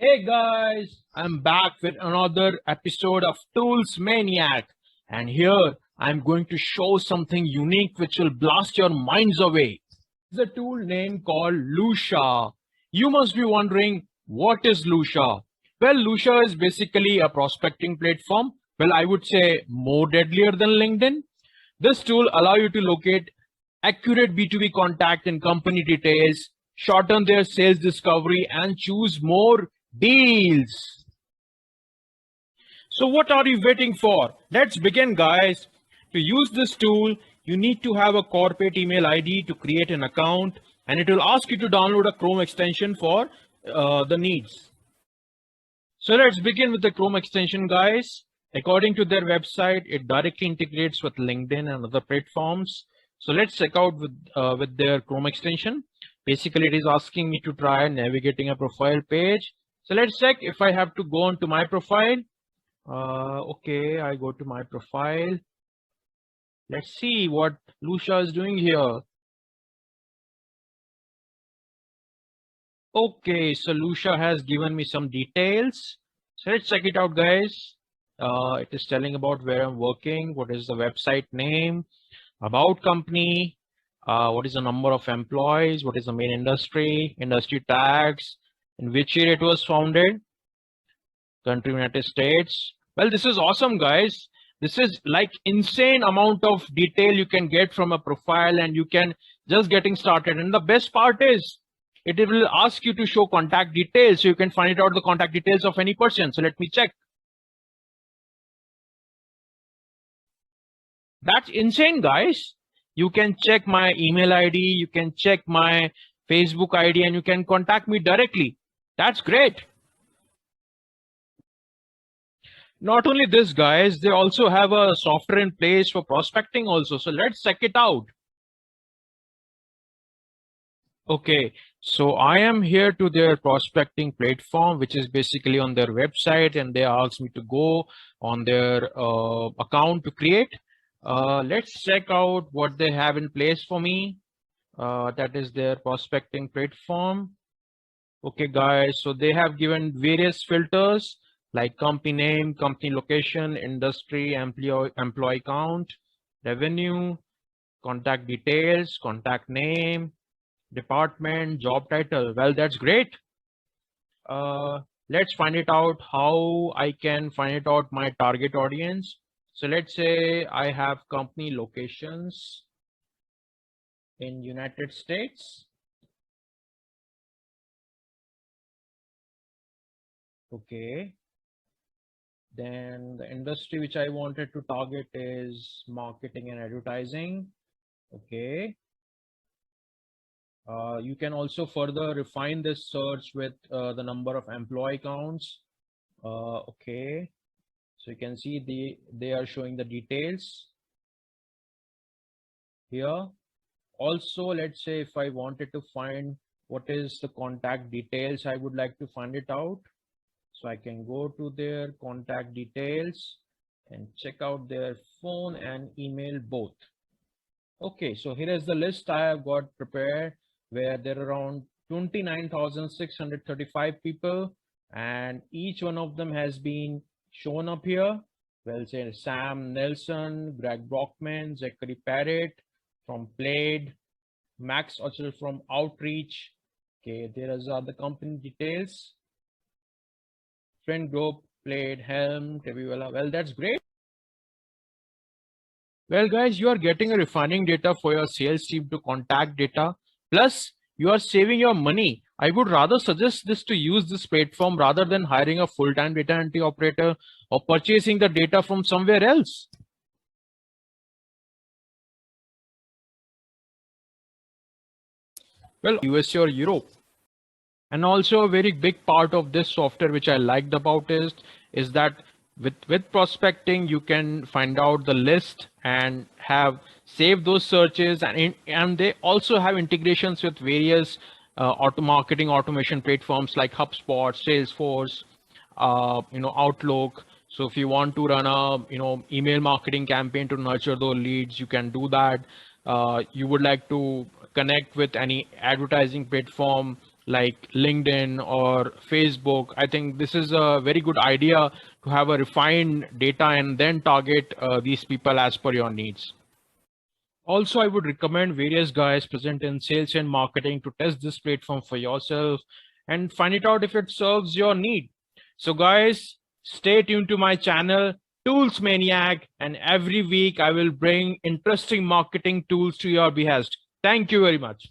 Hey guys, I'm back with another episode of Tools Maniac, and here I'm going to show something unique which will blast your minds away. It's a tool name called Lucia. You must be wondering, what is Lucia? Well, Lucia is basically a prospecting platform. Well, I would say more deadlier than LinkedIn. This tool allows you to locate accurate B2B contact and company details, shorten their sales discovery, and choose more deals. So what are you waiting for? Let's begin, guys. To use this tool, you need to have a corporate email ID to create an account, and it will ask you to download a Chrome extension for the needs. So let's begin with the Chrome extension, guys. According to their website, it directly integrates with LinkedIn and other platforms. So let's check out with their Chrome extension. Basically, it is asking me to try navigating a profile page. So let's check if I have to go onto my profile. Okay, I go to my profile. Let's see what Lucia is doing here. Okay, so Lucia has given me some details. So let's check it out, guys. It is telling about where I'm working, what is the website name, about company, what is the number of employees, what is the main industry, industry tags, in which year it was founded, country United States. Well, this is awesome, guys. This is like insane amount of detail you can get from a profile, and you can just getting started. And the best part is it will ask you to show contact details, so you can find out the contact details of any person. So let me check. That's insane, guys. You can check my email ID, you can check my Facebook ID, and you can contact me directly. That's great. Not only this, guys, they also have a software in place for prospecting also. So let's check it out. Okay, so I am here to their prospecting platform, which is basically on their website, and they asked me to go on their account to create. Let's check out what they have in place for me. That is their prospecting platform. Okay, guys, so they have given various filters like company name, company location, industry, employee count, revenue, contact details, contact name, department, job title. Well, that's great. Let's find it out how I can find it out my target audience. So let's say I have company locations in United States. Okay. Then the industry which I wanted to target is marketing and advertising. Okay. You can also further refine this search with the number of employee counts. Okay. So you can see they are showing the details here. Also, let's say if I wanted to find what is the contact details, I would like to find it out. So I can go to their contact details and check out their phone and email both. Okay, so here is the list I have got prepared, where there are around 29,635 people, and each one of them has been shown up here. Well, say Sam Nelson, Greg Brockman, Zachary Parrott from Plaid, Max Ochel from Outreach. Okay, there are the company details. Friend group, Plaid, Helm, Tevivela. Well, that's great. Well, guys, you are getting a refining data for your sales team to contact data. Plus, you are saving your money. I would rather suggest this to use this platform rather than hiring a full-time data entry operator or purchasing the data from somewhere else. Well, USA or Europe. And also a very big part of this software which I liked about is that with prospecting you can find out the list and have save those searches, and they also have integrations with various auto marketing automation platforms like HubSpot, Salesforce, Outlook. So if you want to run a email marketing campaign to nurture those leads, you can do that. You would like to connect with any advertising platform like LinkedIn or Facebook. I think this is a very good idea to have a refined data and then target these people as per your needs. Also, I would recommend various guys present in sales and marketing to test this platform for yourself and find it out if it serves your need. So guys, stay tuned to my channel, Tools Maniac, and every week I will bring interesting marketing tools to your behest. Thank you very much.